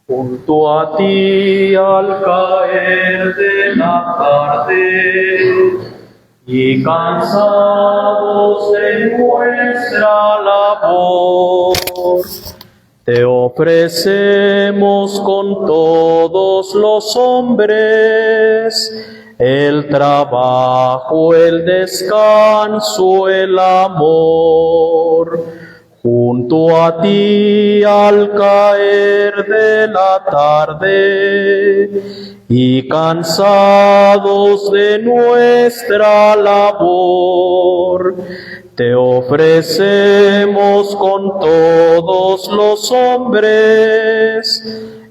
Junto a ti al caer de la tarde y cansados de nuestra labor, te ofrecemos con todos los hombres el trabajo, el descanso, el amor. Junto a ti al caer de la tarde y cansados de nuestra labor, te ofrecemos con todos los hombres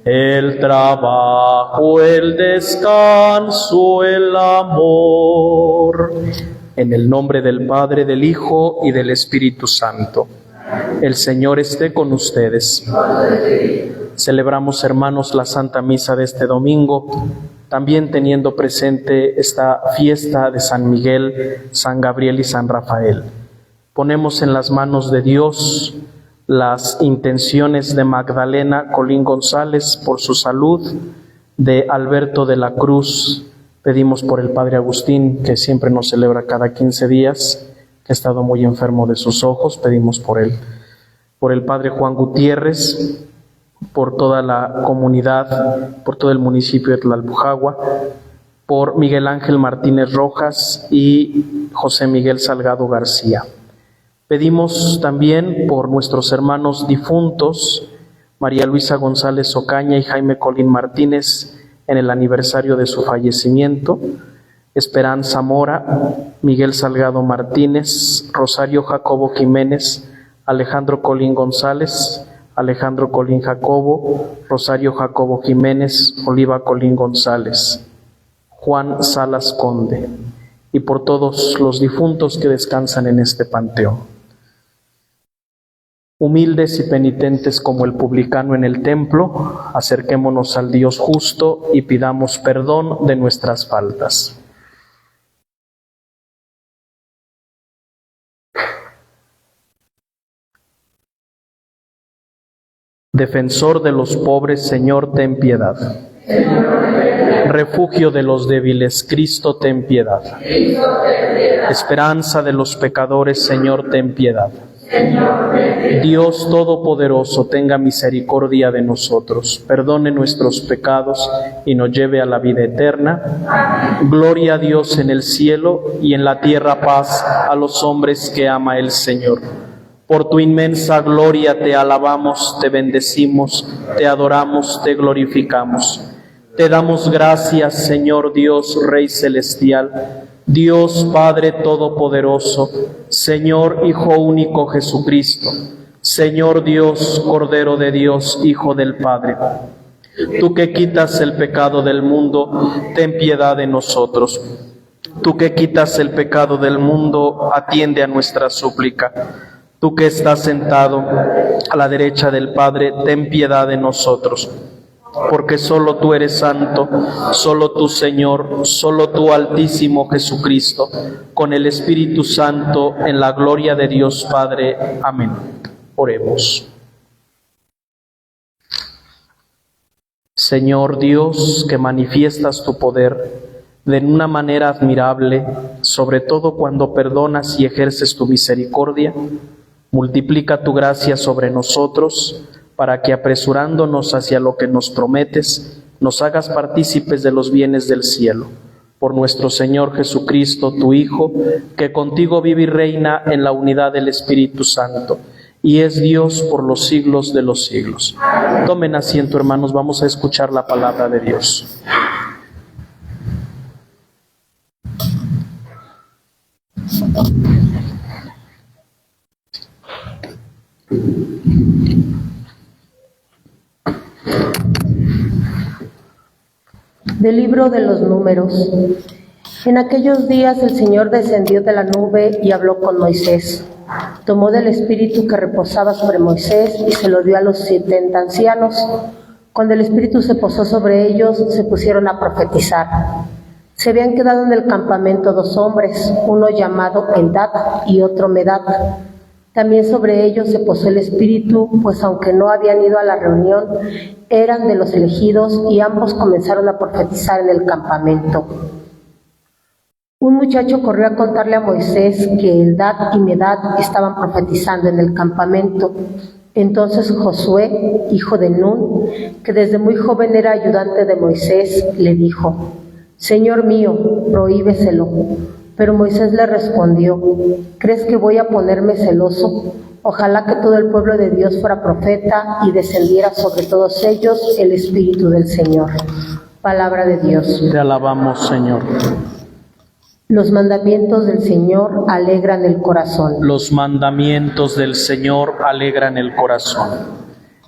el trabajo, el descanso, el amor. En el nombre del Padre, del Hijo y del Espíritu Santo. El Señor esté con ustedes. Celebramos, hermanos, la Santa Misa de este domingo, también teniendo presente esta fiesta de San Miguel, San Gabriel y San Rafael. Ponemos en las manos de Dios las intenciones de Magdalena Colín González por su salud, de Alberto de la Cruz. Pedimos por el Padre Agustín, que siempre nos celebra cada 15 días, que ha estado muy enfermo de sus ojos, pedimos por él. Por el Padre Juan Gutiérrez, por toda la comunidad, por todo el municipio de Tlalpujagua, por Miguel Ángel Martínez Rojas y José Miguel Salgado García. Pedimos también por nuestros hermanos difuntos, María Luisa González Ocaña y Jaime Colín Martínez, en el aniversario de su fallecimiento, Esperanza Mora, Miguel Salgado Martínez, Rosario Jacobo Jiménez, Alejandro Colín González, Alejandro Colín Jacobo, Rosario Jacobo Jiménez, Oliva Colín González, Juan Salas Conde, y por todos los difuntos que descansan en este panteón. Humildes y penitentes como el publicano en el templo, acerquémonos al Dios justo y pidamos perdón de nuestras faltas. Defensor de los pobres, Señor, ten piedad. Refugio de los débiles, Cristo, ten piedad. Esperanza de los pecadores, Señor, ten piedad. Dios Todopoderoso, tenga misericordia de nosotros, perdone nuestros pecados y nos lleve a la vida eterna. Gloria a Dios en el cielo y en la tierra paz a los hombres que ama el Señor. Por tu inmensa gloria te alabamos, te bendecimos, te adoramos, te glorificamos. Te damos gracias, Señor Dios, Rey Celestial, Dios Padre Todopoderoso, Señor Hijo único Jesucristo, Señor Dios, Cordero de Dios, Hijo del Padre. Tú que quitas el pecado del mundo, ten piedad de nosotros. Tú que quitas el pecado del mundo, atiende a nuestra súplica. Tú que estás sentado a la derecha del Padre, ten piedad de nosotros. Porque solo tú eres santo, solo tú, Señor, solo tú, Altísimo Jesucristo, con el Espíritu Santo, en la gloria de Dios Padre. Amén. Oremos. Señor Dios, que manifiestas tu poder de una manera admirable, sobre todo cuando perdonas y ejerces tu misericordia, multiplica tu gracia sobre nosotros, para que apresurándonos hacia lo que nos prometes, nos hagas partícipes de los bienes del cielo. Por nuestro Señor Jesucristo, tu Hijo, que contigo vive y reina en la unidad del Espíritu Santo, y es Dios por los siglos de los siglos. Tomen asiento, hermanos, vamos a escuchar la palabra de Dios. Del libro de los Números. En aquellos días el Señor descendió de la nube y habló con Moisés. Tomó del espíritu que reposaba sobre Moisés y se lo dio a los 70 ancianos. Cuando el espíritu se posó sobre ellos, se pusieron a profetizar. Se habían quedado en el campamento 2 hombres, uno llamado Eldad y otro Medad. También sobre ellos se posó el espíritu, pues aunque no habían ido a la reunión, eran de los elegidos y ambos comenzaron a profetizar en el campamento. Un muchacho corrió a contarle a Moisés que Eldad y Medad estaban profetizando en el campamento. Entonces Josué, hijo de Nun, que desde muy joven era ayudante de Moisés, le dijo: «Señor mío, prohíbeselo». Pero Moisés le respondió: «¿Crees que voy a ponerme celoso? Ojalá que todo el pueblo de Dios fuera profeta y descendiera sobre todos ellos el Espíritu del Señor». Palabra de Dios. Te alabamos, Señor. Los mandamientos del Señor alegran el corazón. Los mandamientos del Señor alegran el corazón.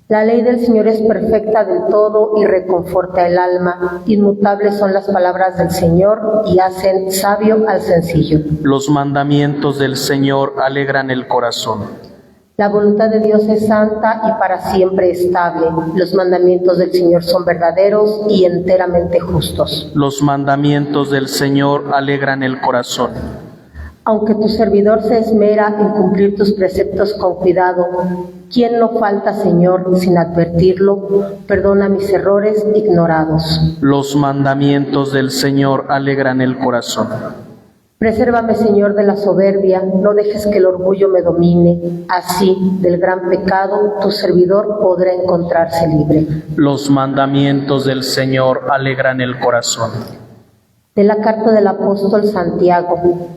La ley del Señor es perfecta del todo y reconforta el alma. Inmutables son las palabras del Señor y hacen sabio al sencillo. Los mandamientos del Señor alegran el corazón. La voluntad de Dios es santa y para siempre estable. Los mandamientos del Señor son verdaderos y enteramente justos. Los mandamientos del Señor alegran el corazón. Aunque tu servidor se esmera en cumplir tus preceptos con cuidado, ¿quién no falta, Señor, sin advertirlo? Perdona mis errores ignorados. Los mandamientos del Señor alegran el corazón. Presérvame, Señor, de la soberbia, no dejes que el orgullo me domine. Así, del gran pecado, tu servidor podrá encontrarse libre. Los mandamientos del Señor alegran el corazón. De la carta del apóstol Santiago.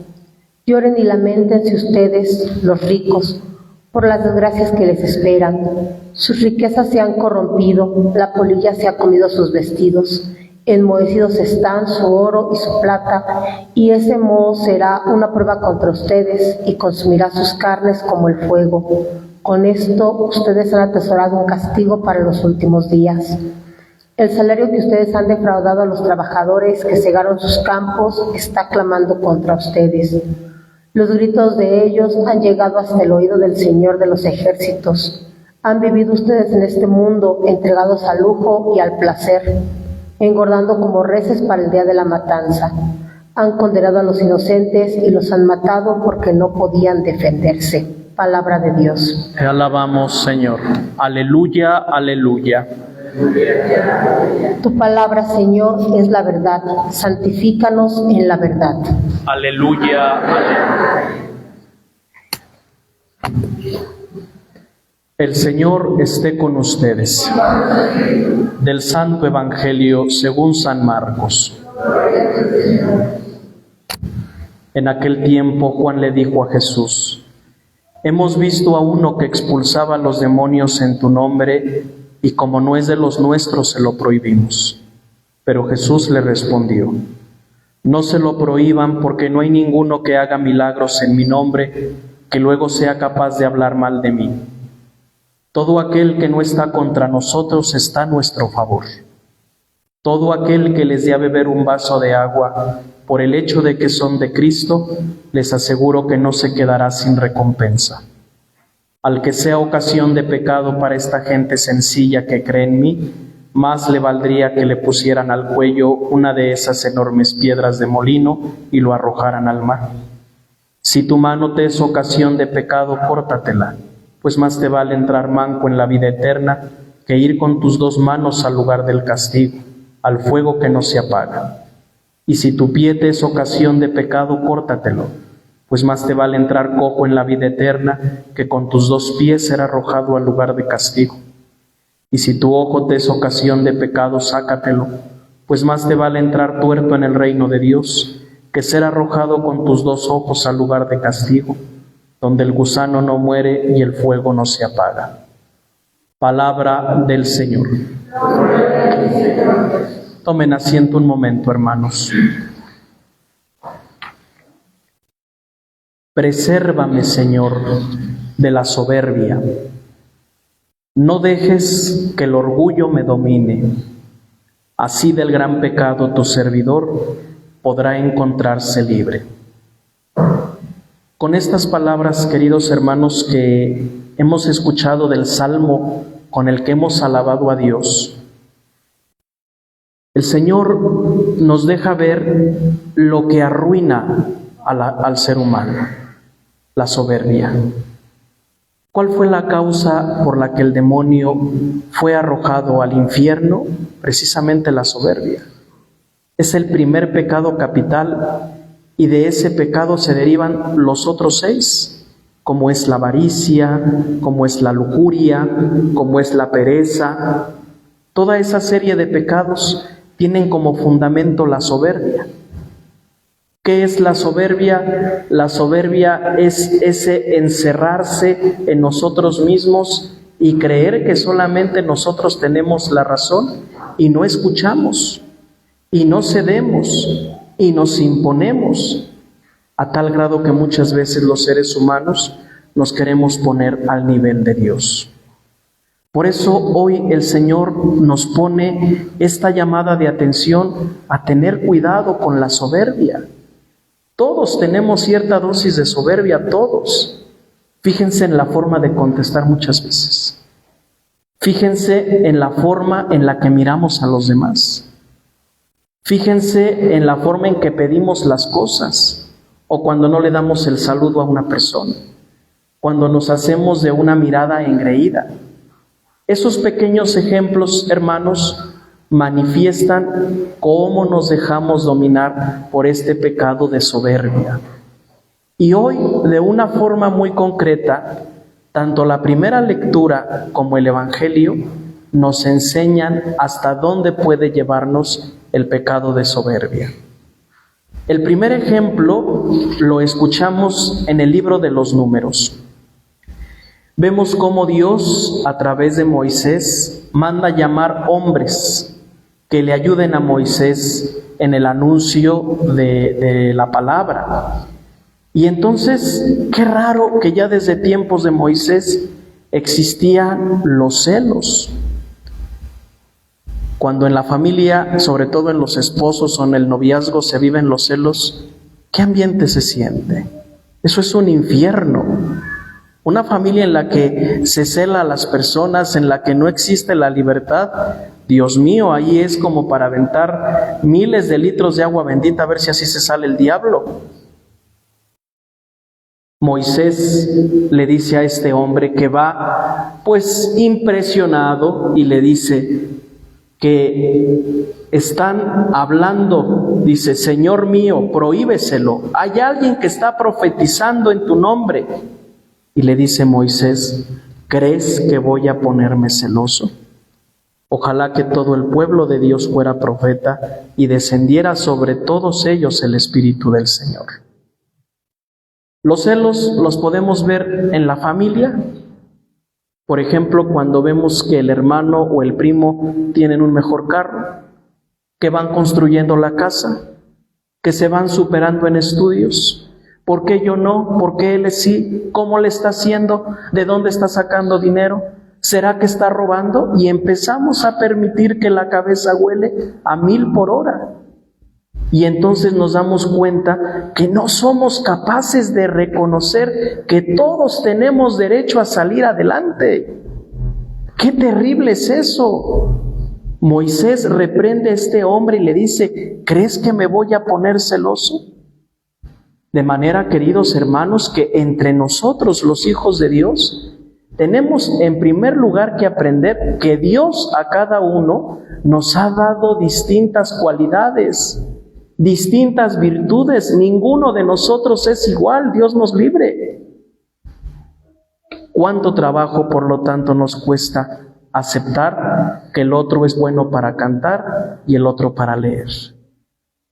Lloren y lamentense ustedes, los ricos, por las desgracias que les esperan. Sus riquezas se han corrompido, la polilla se ha comido sus vestidos. Enmohecidos están su oro y su plata, y ese moho será una prueba contra ustedes y consumirá sus carnes como el fuego. Con esto ustedes han atesorado un castigo para los últimos días. El salario que ustedes han defraudado a los trabajadores que cegaron sus campos está clamando contra ustedes. Los gritos de ellos han llegado hasta el oído del Señor de los ejércitos. Han vivido ustedes en este mundo entregados al lujo y al placer, engordando como reses para el día de la matanza. Han condenado a los inocentes y los han matado porque no podían defenderse. Palabra de Dios. Te alabamos, Señor. Aleluya, aleluya. Tu palabra, Señor, es la verdad. Santifícanos en la verdad. Aleluya, aleluya. El Señor esté con ustedes. Del Santo Evangelio según San Marcos. En aquel tiempo Juan le dijo a Jesús: «Hemos visto a uno que expulsaba a los demonios en tu nombre, y como no es de los nuestros, se lo prohibimos». Pero Jesús le respondió: «No se lo prohíban, porque no hay ninguno que haga milagros en mi nombre que luego sea capaz de hablar mal de mí. Todo aquel que no está contra nosotros está a nuestro favor. Todo aquel que les dé a beber un vaso de agua, por el hecho de que son de Cristo, les aseguro que no se quedará sin recompensa. Al que sea ocasión de pecado para esta gente sencilla que cree en mí, más le valdría que le pusieran al cuello una de esas enormes piedras de molino y lo arrojaran al mar. Si tu mano te es ocasión de pecado, córtatela, pues más te vale entrar manco en la vida eterna que ir con tus 2 manos al lugar del castigo, al fuego que no se apaga. Y si tu pie te es ocasión de pecado, córtatelo, pues más te vale entrar cojo en la vida eterna que con tus 2 pies ser arrojado al lugar de castigo. Y si tu ojo te es ocasión de pecado, sácatelo, pues más te vale entrar tuerto en el reino de Dios que ser arrojado con tus 2 ojos al lugar de castigo, donde el gusano no muere y el fuego no se apaga. Palabra del Señor. Tomen asiento un momento, hermanos. Presérvame, Señor, de la soberbia. No dejes que el orgullo me domine. Así del gran pecado tu servidor podrá encontrarse libre. Con estas palabras, queridos hermanos, que hemos escuchado del Salmo con el que hemos alabado a Dios, el Señor nos deja ver lo que arruina al ser humano, la soberbia. ¿Cuál fue la causa por la que el demonio fue arrojado al infierno? Precisamente la soberbia. Es el primer pecado capital y de ese pecado se derivan los otros 6, como es la avaricia, como es la lujuria, como es la pereza. Toda esa serie de pecados tienen como fundamento la soberbia. ¿Qué es la soberbia? La soberbia es ese encerrarse en nosotros mismos y creer que solamente nosotros tenemos la razón y no escuchamos, y no cedemos, y nos imponemos, a tal grado que muchas veces los seres humanos nos queremos poner al nivel de Dios. Por eso hoy el Señor nos pone esta llamada de atención a tener cuidado con la soberbia. Todos tenemos cierta dosis de soberbia, todos. Fíjense en la forma de contestar muchas veces. Fíjense en la forma en la que miramos a los demás. Fíjense en la forma en que pedimos las cosas o cuando no le damos el saludo a una persona, cuando nos hacemos de una mirada engreída. Esos pequeños ejemplos, hermanos, manifiestan cómo nos dejamos dominar por este pecado de soberbia. Y hoy, de una forma muy concreta, tanto la primera lectura como el Evangelio nos enseñan hasta dónde puede llevarnos el pecado de soberbia. El primer ejemplo lo escuchamos en el libro de los Números. Vemos cómo Dios, a través de Moisés, manda llamar hombres que le ayuden a Moisés en el anuncio de la palabra. Y entonces, qué raro que ya desde tiempos de Moisés existían los celos. Cuando en la familia, sobre todo en los esposos o en el noviazgo, se viven los celos, ¿qué ambiente se siente? Eso es un infierno. Una familia en la que se cela a las personas, en la que no existe la libertad, Dios mío, ahí es como para aventar miles de litros de agua bendita a ver si así se sale el diablo. Moisés le dice a este hombre que va pues impresionado y le dice que están hablando, dice: Señor mío, prohíbeselo, hay alguien que está profetizando en tu nombre. Y le dice Moisés: ¿crees que voy a ponerme celoso? Ojalá que todo el pueblo de Dios fuera profeta y descendiera sobre todos ellos el Espíritu del Señor. Los celos los podemos ver en la familia. Por ejemplo, cuando vemos que el hermano o el primo tienen un mejor carro, que van construyendo la casa, que se van superando en estudios. ¿Por qué yo no? ¿Por qué él sí? ¿Cómo le está haciendo? ¿De dónde está sacando dinero? ¿Será que está robando? Y empezamos a permitir que la cabeza huele a 1000 por hora. Y entonces nos damos cuenta que no somos capaces de reconocer que todos tenemos derecho a salir adelante. ¡Qué terrible es eso! Moisés reprende a este hombre y le dice: ¿crees que me voy a poner celoso? De manera, queridos hermanos, que entre nosotros, los hijos de Dios, tenemos en primer lugar que aprender que Dios a cada uno nos ha dado distintas cualidades. distintas virtudes, ninguno de nosotros es igual, Dios nos libre. ¿Cuánto trabajo, por lo tanto, nos cuesta aceptar que el otro es bueno para cantar y el otro para leer?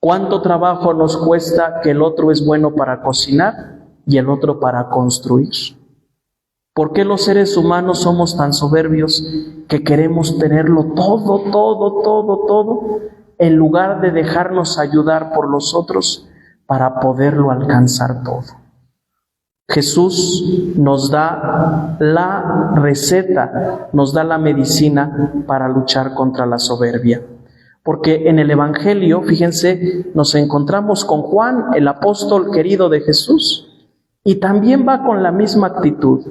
¿Cuánto trabajo nos cuesta que el otro es bueno para cocinar y el otro para construir? ¿Por qué los seres humanos somos tan soberbios que queremos tenerlo todo, en lugar de dejarnos ayudar por los otros para poderlo alcanzar todo? Jesús nos da la receta, nos da la medicina para luchar contra la soberbia. Porque en el Evangelio, fíjense, nos encontramos con Juan, el apóstol querido de Jesús, y también va con la misma actitud.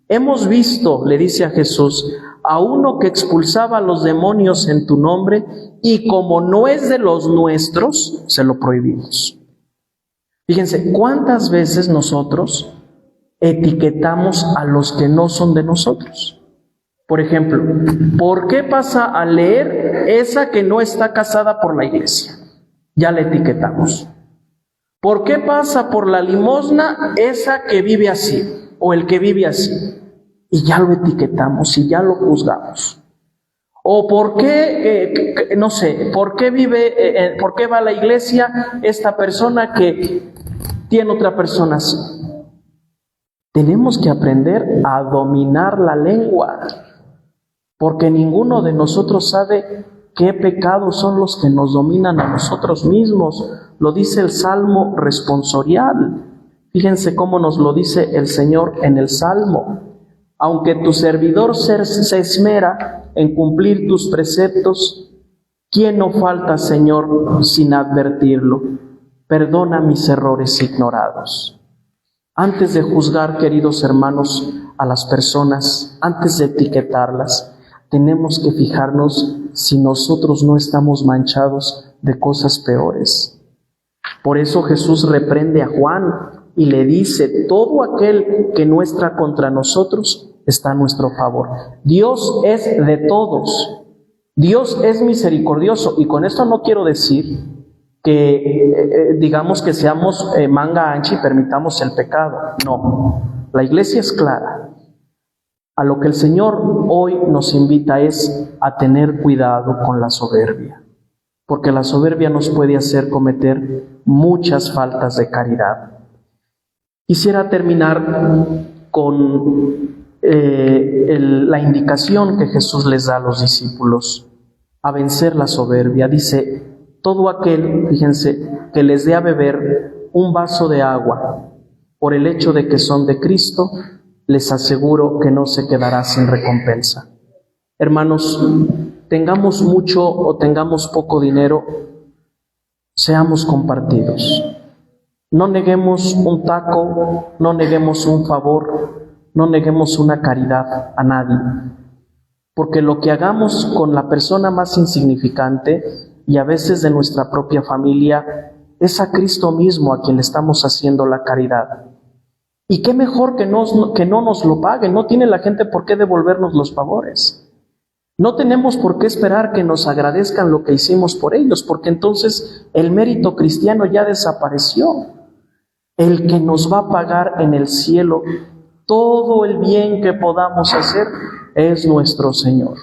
Hemos visto, le dice a Jesús, a uno que expulsaba a los demonios en tu nombre, y como no es de los nuestros, se lo prohibimos. Fíjense, ¿cuántas veces nosotros etiquetamos a los que no son de nosotros? Por ejemplo, ¿por qué pasa a leer esa que no está casada por la iglesia? Ya la etiquetamos. ¿Por qué pasa por la limosna esa que vive así o el que vive así? Y ya lo etiquetamos y ya lo juzgamos. ¿O por qué, no sé, por qué va a la iglesia esta persona que tiene otra persona así? Tenemos que aprender a dominar la lengua, porque ninguno de nosotros sabe qué pecados son los que nos dominan a nosotros mismos. Lo dice el Salmo responsorial. Fíjense cómo nos lo dice el Señor en el Salmo. Aunque tu servidor se esmera en cumplir tus preceptos, ¿quién no falta, Señor, sin advertirlo? Perdona mis errores ignorados. Antes de juzgar, queridos hermanos, a las personas, antes de etiquetarlas, tenemos que fijarnos si nosotros no estamos manchados de cosas peores. Por eso Jesús reprende a Juan y le dice: todo aquel que no está contra nosotros está a nuestro favor. Dios es de todos. Dios es misericordioso. Y con esto no quiero decir que digamos que seamos manga ancha y permitamos el pecado. No, la iglesia es clara. A lo que el Señor hoy nos invita es a tener cuidado con la soberbia, porque la soberbia nos puede hacer cometer muchas faltas de caridad. Quisiera terminar con la indicación que Jesús les da a los discípulos a vencer la soberbia. Dice: todo aquel, fíjense, que les dé a beber un vaso de agua por el hecho de que son de Cristo, les aseguro que no se quedará sin recompensa. Hermanos, tengamos mucho o tengamos poco dinero, seamos compartidos. No neguemos un taco, no neguemos un favor, no neguemos una caridad a nadie. Porque lo que hagamos con la persona más insignificante y a veces de nuestra propia familia es a Cristo mismo a quien le estamos haciendo la caridad. Y qué mejor que no nos lo paguen. No tiene la gente por qué devolvernos los favores. No tenemos por qué esperar que nos agradezcan lo que hicimos por ellos, porque entonces el mérito cristiano ya desapareció. El que nos va a pagar en el cielo todo el bien que podamos hacer es nuestro Señor.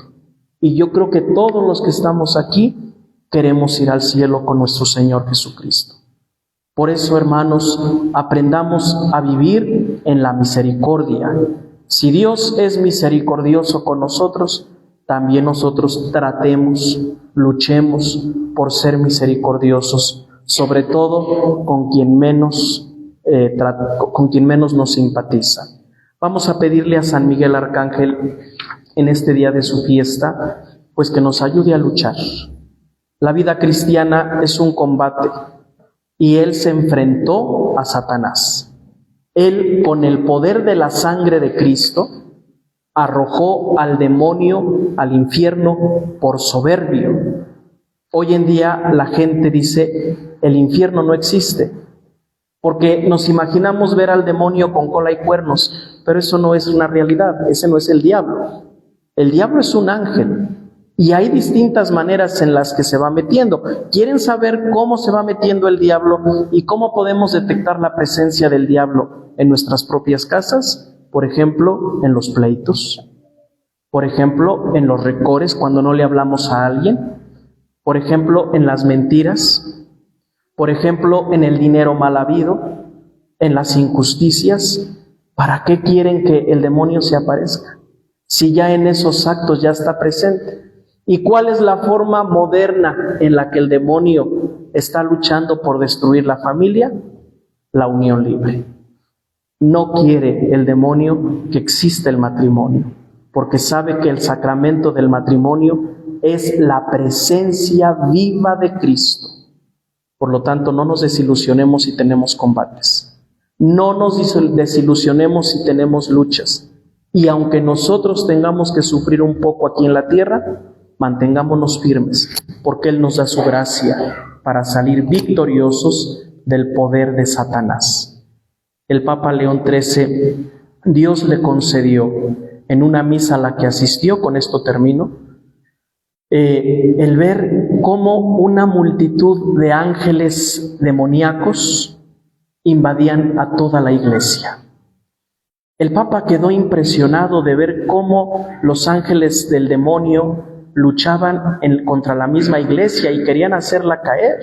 Y yo creo que todos los que estamos aquí queremos ir al cielo con nuestro Señor Jesucristo. Por eso, hermanos, aprendamos a vivir en la misericordia. Si Dios es misericordioso con nosotros, también nosotros tratemos, luchemos por ser misericordiosos, sobre todo con quien menos nos simpatiza. Vamos a pedirle a San Miguel Arcángel en este día de su fiesta, pues que nos ayude a luchar. La vida cristiana es un combate. Y él se enfrentó a Satanás. Él, con el poder de la sangre de Cristo, arrojó al demonio al infierno por soberbio. Hoy en día la gente dice: el infierno no existe, porque nos imaginamos ver al demonio con cola y cuernos, pero eso no es una realidad, ese no es el diablo. El diablo es un ángel, Y hay distintas maneras en las que se va metiendo. ¿Quieren saber cómo se va metiendo el diablo y cómo podemos detectar la presencia del diablo en nuestras propias casas? Por ejemplo, en los pleitos. Por ejemplo, en los recores cuando no le hablamos a alguien. Por ejemplo, en las mentiras. Por ejemplo, en el dinero mal habido, en las injusticias. ¿Para qué quieren que el demonio se aparezca? Si ya en esos actos ya está presente. ¿Y cuál es la forma moderna en la que el demonio está luchando por destruir la familia? La unión libre. No quiere el demonio que exista el matrimonio, porque sabe que el sacramento del matrimonio es la presencia viva de Cristo. Por lo tanto, no nos desilusionemos si tenemos combates. No nos desilusionemos si tenemos luchas. Y aunque nosotros tengamos que sufrir un poco aquí en la tierra, mantengámonos firmes, porque Él nos da su gracia para salir victoriosos del poder de Satanás. El Papa León XIII, Dios le concedió en una misa a la que asistió, con esto termino, el ver cómo una multitud de ángeles demoníacos invadían a toda la iglesia. El Papa quedó impresionado de ver cómo los ángeles del demonio luchaban contra la misma iglesia y querían hacerla caer.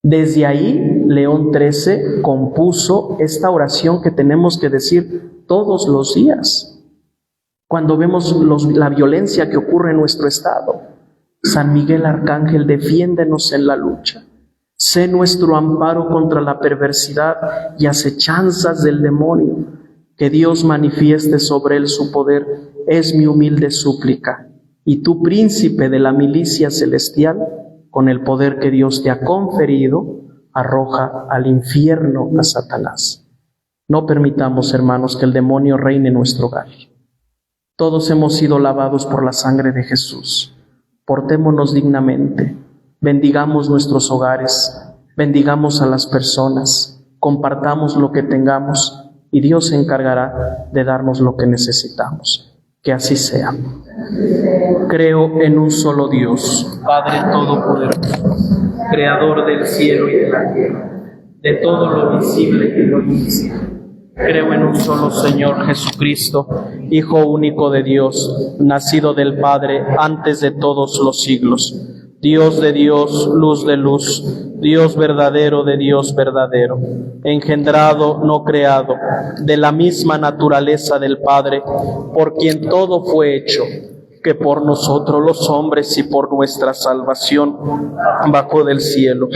Desde ahí, León XIII compuso esta oración que tenemos que decir todos los días, cuando vemos la violencia que ocurre en nuestro estado. San Miguel Arcángel, defiéndenos en la lucha. Sé nuestro amparo contra la perversidad y acechanzas del demonio. Que Dios manifieste sobre él su poder, es mi humilde súplica. Y tú, príncipe de la milicia celestial, con el poder que Dios te ha conferido, arroja al infierno a Satanás. No permitamos, hermanos, que el demonio reine en nuestro hogar. Todos hemos sido lavados por la sangre de Jesús. Portémonos dignamente, bendigamos nuestros hogares, bendigamos a las personas, compartamos lo que tengamos y Dios se encargará de darnos lo que necesitamos. Que así sea. Creo en un solo Dios, Padre Todopoderoso, Creador del cielo y de la tierra, de todo lo visible y lo invisible. Creo en un solo Señor Jesucristo, Hijo único de Dios, nacido del Padre antes de todos los siglos, Dios de Dios, luz de luz, Dios verdadero de Dios verdadero, engendrado, no creado, de la misma naturaleza del Padre, por quien todo fue hecho, que por nosotros los hombres y por nuestra salvación bajó del cielo,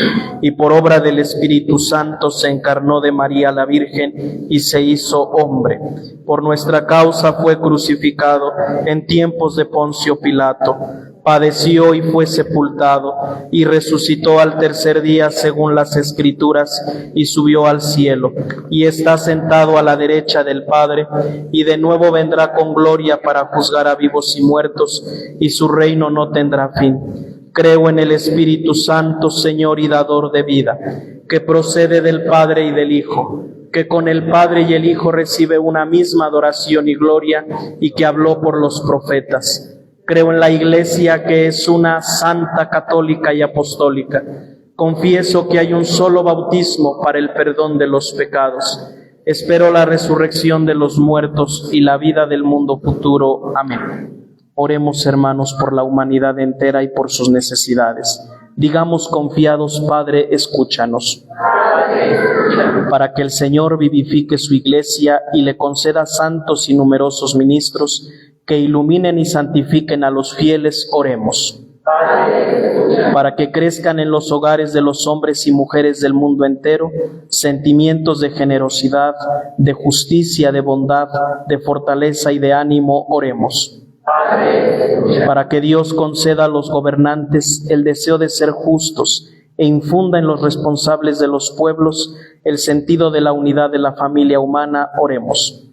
y por obra del Espíritu Santo se encarnó de María la Virgen y se hizo hombre. Por nuestra causa fue crucificado en tiempos de Poncio Pilato, padeció y fue sepultado, y resucitó al tercer día según las Escrituras, y subió al cielo, y está sentado a la derecha del Padre, y de nuevo vendrá con gloria para juzgar a vivos y muertos, y su reino no tendrá fin. Creo en el Espíritu Santo, Señor y dador de vida, que procede del Padre y del Hijo, que con el Padre y el Hijo recibe una misma adoración y gloria, y que habló por los profetas. Creo en la Iglesia, que es una santa, católica y apostólica. Confieso que hay un solo bautismo para el perdón de los pecados. Espero la resurrección de los muertos y la vida del mundo futuro. Amén. Oremos, hermanos, por la humanidad entera y por sus necesidades. Digamos confiados: Padre, escúchanos. Para que el Señor vivifique su Iglesia y le conceda santos y numerosos ministros, que iluminen y santifiquen a los fieles, oremos. Para que crezcan en los hogares de los hombres y mujeres del mundo entero sentimientos de generosidad, de justicia, de bondad, de fortaleza y de ánimo, oremos. Para que Dios conceda a los gobernantes el deseo de ser justos e infunda en los responsables de los pueblos el sentido de la unidad de la familia humana, oremos.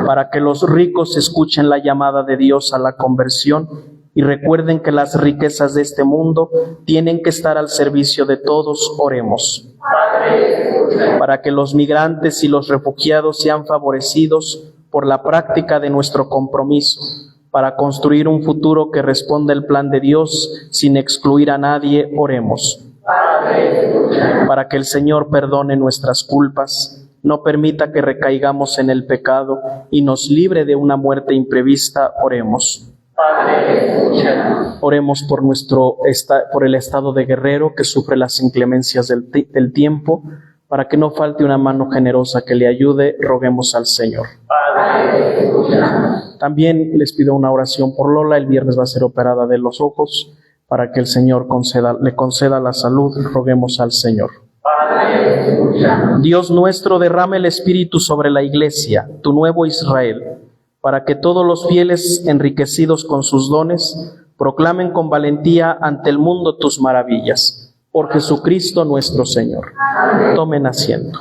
Para que los ricos escuchen la llamada de Dios a la conversión y recuerden que las riquezas de este mundo tienen que estar al servicio de todos, oremos. Para que los migrantes y los refugiados sean favorecidos por la práctica de nuestro compromiso, Para construir un futuro que responda el plan de Dios sin excluir a nadie, oremos. Para que el Señor perdone nuestras culpas, no permita que recaigamos en el pecado y nos libre de una muerte imprevista, oremos. Oremos por el estado de Guerrero, que sufre las inclemencias del tiempo. Para que no falte una mano generosa que le ayude, roguemos al Señor. También les pido una oración por Lola. El viernes va a ser operada de los ojos. Para que el Señor le conceda la salud, roguemos al Señor. Dios nuestro, derrama el Espíritu sobre la Iglesia, tu nuevo Israel, para que todos los fieles, enriquecidos con sus dones, proclamen con valentía ante el mundo tus maravillas. Por Jesucristo nuestro Señor. Tomen asiento.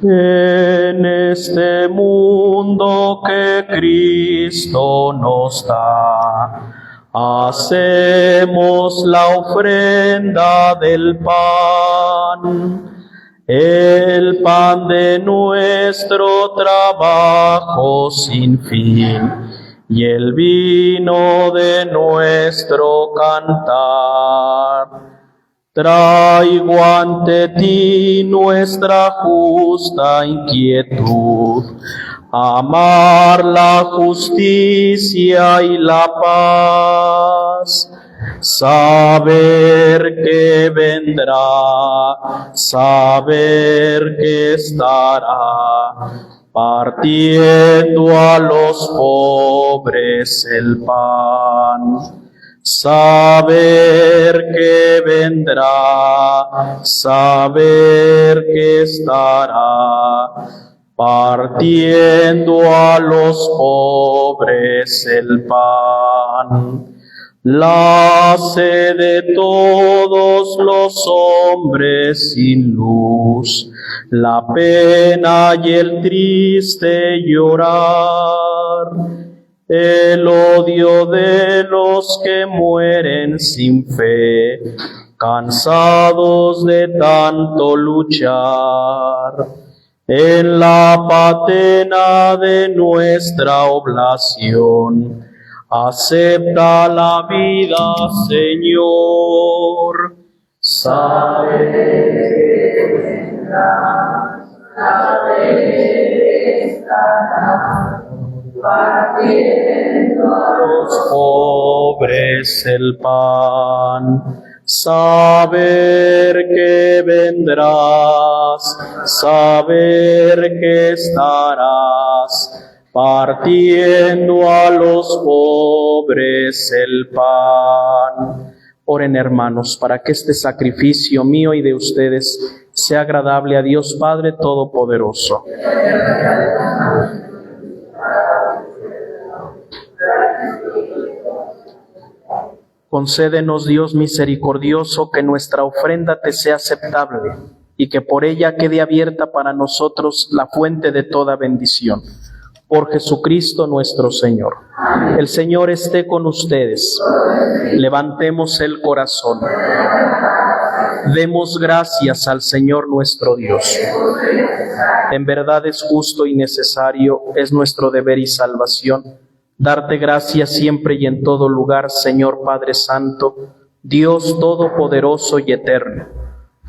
En este mundo que Cristo nos da, hacemos la ofrenda del pan, el pan de nuestro trabajo sin fin, y el vino de nuestro cantar. Traigo ante ti nuestra justa inquietud, amar la justicia y la paz, saber que vendrá, saber que estará, partiendo a los pobres el pan. Saber que vendrá, saber que estará, partiendo a los pobres el pan. La sed de todos los hombres sin luz, la pena y el triste llorar, el odio de los que mueren sin fe, cansados de tanto luchar. En la patena de nuestra oblación, acepta la vida, Señor. Sabe que vendrás, sabe que estarás, partiendo a los pobres el pan. Saber que vendrás, saber que estarás, partiendo a los pobres el pan. Oren, hermanos, para que este sacrificio mío y de ustedes sea agradable a Dios Padre Todopoderoso. Concédenos, Dios misericordioso, que nuestra ofrenda te sea aceptable y que por ella quede abierta para nosotros la fuente de toda bendición. Por Jesucristo nuestro Señor. El Señor esté con ustedes. Levantemos el corazón. Demos gracias al Señor nuestro Dios. En verdad es justo y necesario, es nuestro deber y salvación, darte gracias siempre y en todo lugar, Señor Padre Santo, Dios Todopoderoso y Eterno,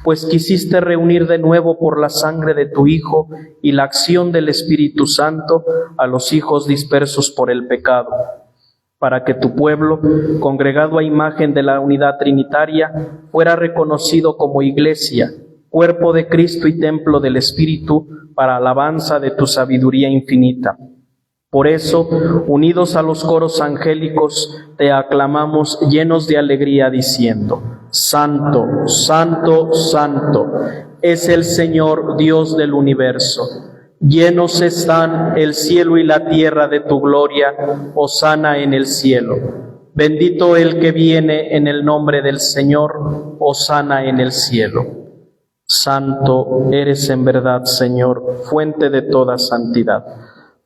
pues quisiste reunir de nuevo por la sangre de tu Hijo y la acción del Espíritu Santo a los hijos dispersos por el pecado, para que tu pueblo, congregado a imagen de la unidad trinitaria, fuera reconocido como iglesia, cuerpo de Cristo y templo del Espíritu, para alabanza de tu sabiduría infinita. Por eso, unidos a los coros angélicos, te aclamamos llenos de alegría diciendo: Santo, Santo, Santo, es el Señor Dios del universo. Llenos están el cielo y la tierra de tu gloria, hosana en el cielo. Bendito el que viene en el nombre del Señor, hosana en el cielo. Santo eres en verdad, Señor, fuente de toda santidad.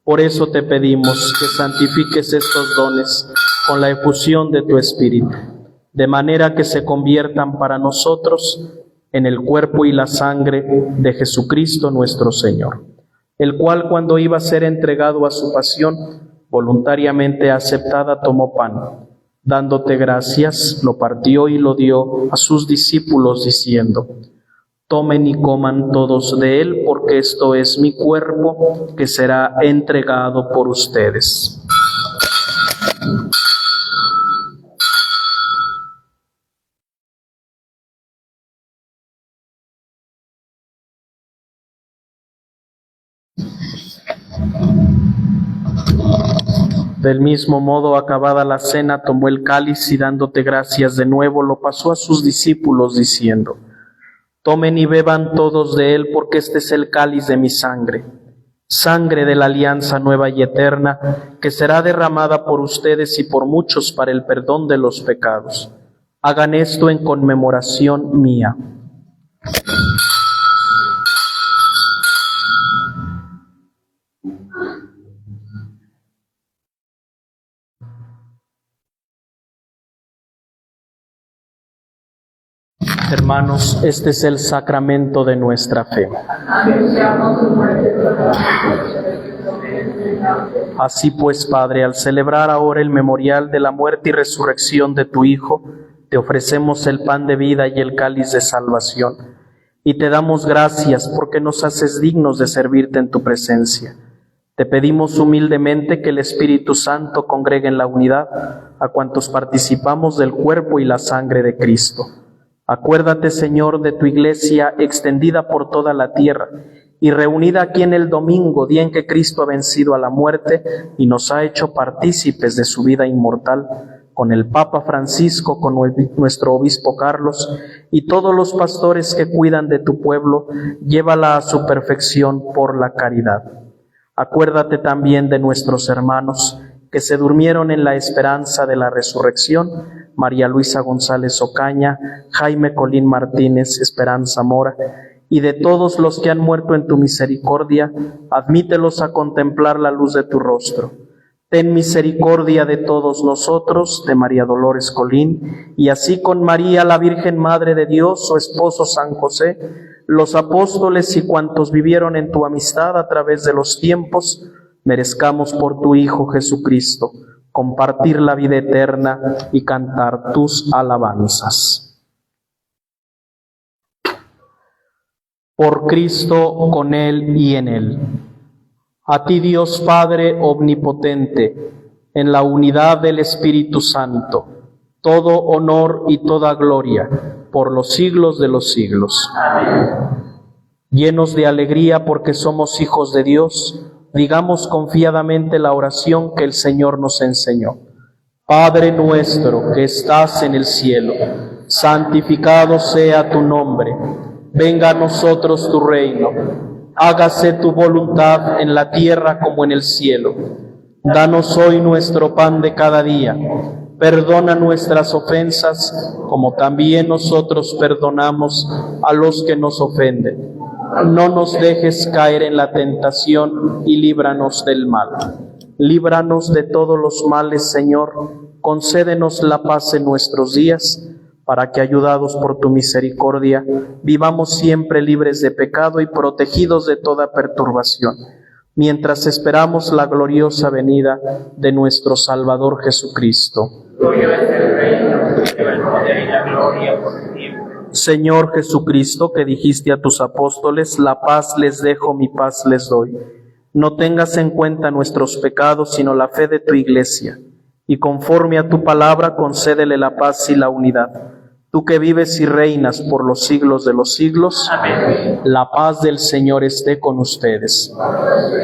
Por eso te pedimos que santifiques estos dones con la efusión de tu Espíritu, de manera que se conviertan para nosotros en el cuerpo y la sangre de Jesucristo nuestro Señor. el cual cuando iba a ser entregado a su pasión, voluntariamente aceptada, tomó pan. Dándote gracias, lo partió y lo dio a sus discípulos, diciendo: tomen y coman todos de él, porque esto es mi cuerpo, que será entregado por ustedes. Del mismo modo, acabada la cena, tomó el cáliz y dándote gracias de nuevo, lo pasó a sus discípulos, diciendo: tomen y beban todos de él, porque este es el cáliz de mi sangre, sangre de la alianza nueva y eterna, que será derramada por ustedes y por muchos para el perdón de los pecados. Hagan esto en conmemoración mía. Hermanos, este es el sacramento de nuestra fe. Así pues, Padre, al celebrar ahora el memorial de la muerte y resurrección de tu Hijo, te ofrecemos el pan de vida y el cáliz de salvación, y te damos gracias porque nos haces dignos de servirte en tu presencia. Te pedimos humildemente que el Espíritu Santo congregue en la unidad a cuantos participamos del cuerpo y la sangre de Cristo. Acuérdate, Señor, de tu Iglesia extendida por toda la tierra y reunida aquí en el domingo, día en que Cristo ha vencido a la muerte y nos ha hecho partícipes de su vida inmortal, con el Papa Francisco, con nuestro Obispo Carlos y todos los pastores que cuidan de tu pueblo. Llévala a su perfección por la caridad. Acuérdate también de nuestros hermanos que se durmieron en la esperanza de la resurrección: María Luisa González Ocaña, Jaime Colín Martínez, Esperanza Mora, y de todos los que han muerto en tu misericordia, admítelos a contemplar la luz de tu rostro. Ten misericordia de todos nosotros, de María Dolores Colín, y así con María, la Virgen Madre de Dios, su esposo San José, los apóstoles y cuantos vivieron en tu amistad a través de los tiempos, merezcamos por tu Hijo Jesucristo compartir la vida eterna y cantar tus alabanzas. Por Cristo, con Él y en Él. A ti, Dios Padre omnipotente, en la unidad del Espíritu Santo, todo honor y toda gloria por los siglos de los siglos. Amén. Llenos de alegría porque somos hijos de Dios, digamos confiadamente la oración que el Señor nos enseñó. Padre nuestro que estás en el cielo, santificado sea tu nombre. Venga a nosotros tu reino. Hágase tu voluntad en la tierra como en el cielo. Danos hoy nuestro pan de cada día. Perdona nuestras ofensas, como también nosotros perdonamos a los que nos ofenden. No nos dejes caer en la tentación y líbranos del mal. Líbranos de todos los males, Señor. Concédenos la paz en nuestros días, para que, ayudados por tu misericordia, vivamos siempre libres de pecado y protegidos de toda perturbación, mientras esperamos la gloriosa venida de nuestro Salvador Jesucristo. Tuyo es el reino, el poder y la gloria por siempre. Señor Jesucristo, que dijiste a tus apóstoles: la paz les dejo, mi paz les doy. No tengas en cuenta nuestros pecados, sino la fe de tu Iglesia, y conforme a tu palabra concédele la paz y la unidad. Tú que vives y reinas por los siglos de los siglos. Amén. La paz del Señor esté con ustedes.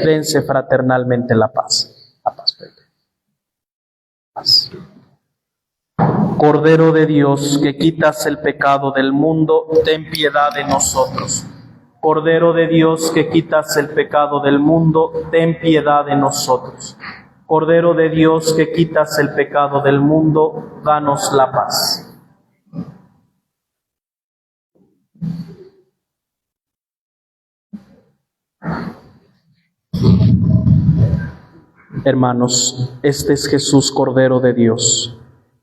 Dense fraternalmente la paz. La paz, Pepe. Paz. Cordero de Dios, que quitas el pecado del mundo, ten piedad de nosotros. Cordero de Dios, que quitas el pecado del mundo, ten piedad de nosotros. Cordero de Dios, que quitas el pecado del mundo, danos la paz. Hermanos, este es Jesús, Cordero de Dios,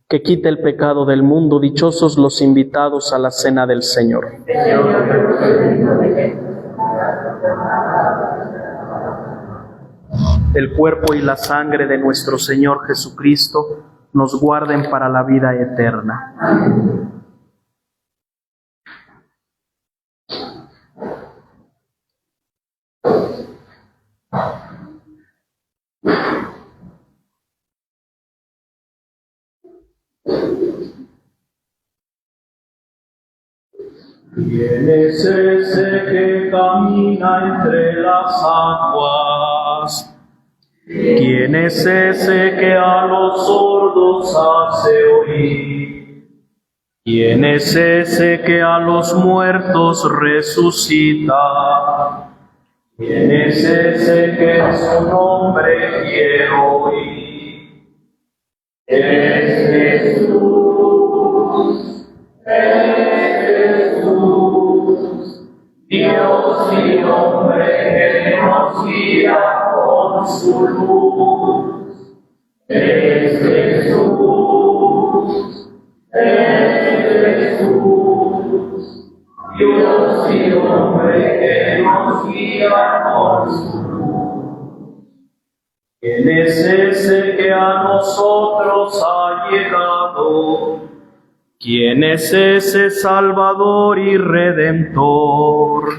que quita el pecado del mundo. Dichosos los invitados a la cena del Señor. el cuerpo y la sangre de nuestro Señor Jesucristo nos guarden para la vida eterna. ¿Quién es ese que camina entre las aguas? ¿Quién es ese que a los sordos hace oír? ¿Quién es ese que a los muertos resucita? ¿Quién es ese que su nombre quiero oír? Es Jesús, Dios y hombre que nos guía con su luz. Es Jesús, Dios y hombre que nos guía con su luz. ¿Quién es ese que a nosotros ha llegado? ¿Quién es ese Salvador y Redentor?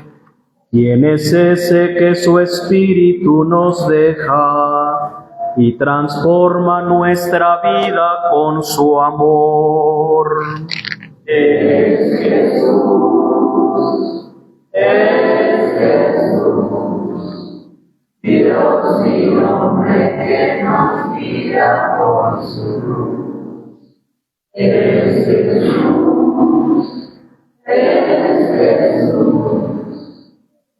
¿Quién es ese que su Espíritu nos deja y transforma nuestra vida con su amor? Es Jesús, Dios y hombre que nos guía con su luz. Es Jesús,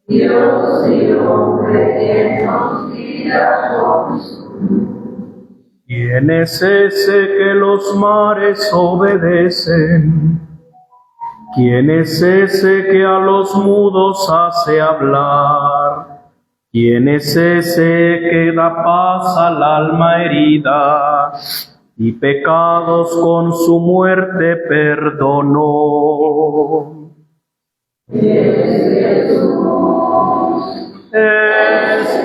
Dios y hombre que nos guía con su luz. ¿Quién es ese que los mares obedecen? ¿Quién es ese que a los mudos hace hablar? ¿Quién es ese que da paz al alma herida y pecados con su muerte perdonó? Es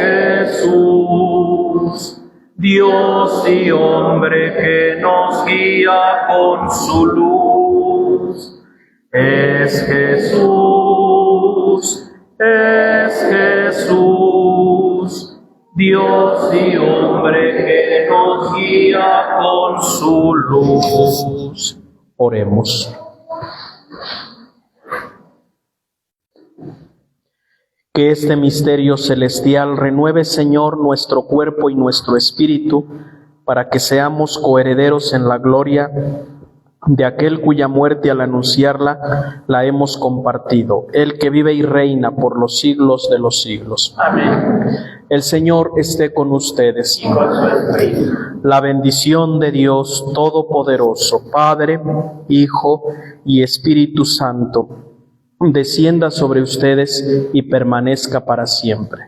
Jesús, Dios y hombre que nos guía con su luz. Es Jesús, Dios y hombre que nos guía con su luz. Oremos. Que este misterio celestial renueve, Señor, nuestro cuerpo y nuestro espíritu, para que seamos coherederos en la gloria de aquel cuya muerte al anunciarla la hemos compartido, el que vive y reina por los siglos de los siglos. Amén. El Señor esté con ustedes. Y con su espíritu. La bendición de Dios Todopoderoso, Padre, Hijo y Espíritu Santo, descienda sobre ustedes y permanezca para siempre.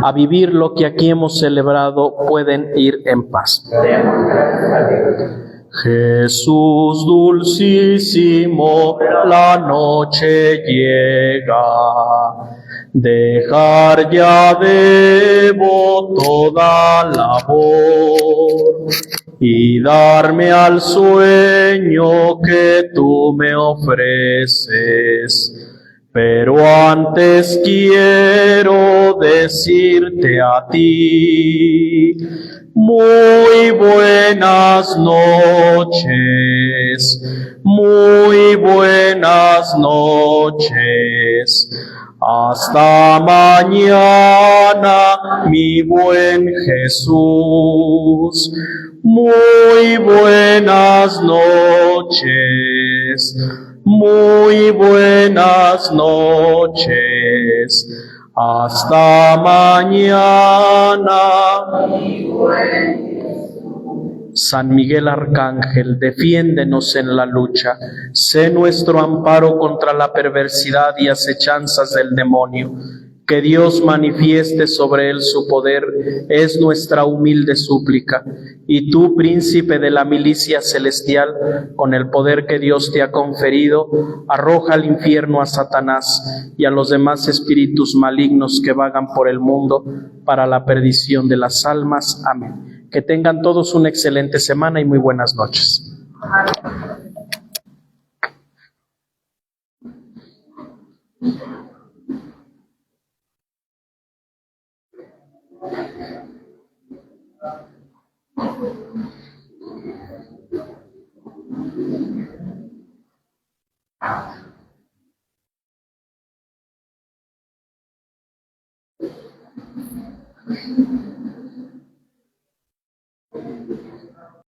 A vivir lo que aquí hemos celebrado, pueden ir en paz. Demos gracias a Dios. Jesús dulcísimo, la noche llega. Dejar ya debo toda labor y darme al sueño que tú me ofreces. Pero antes quiero decirte a ti, muy buenas noches, muy buenas noches. Hasta mañana, mi buen Jesús. Muy buenas noches, muy buenas noches. Hasta mañana. San Miguel Arcángel, defiéndenos en la lucha. Sé nuestro amparo contra la perversidad y acechanzas del demonio. Que Dios manifieste sobre él su poder es nuestra humilde súplica. Y tú, príncipe de la milicia celestial, con el poder que Dios te ha conferido, arroja al infierno a Satanás y a los demás espíritus malignos que vagan por el mundo para la perdición de las almas. Amén. Que tengan todos una excelente semana y muy buenas noches.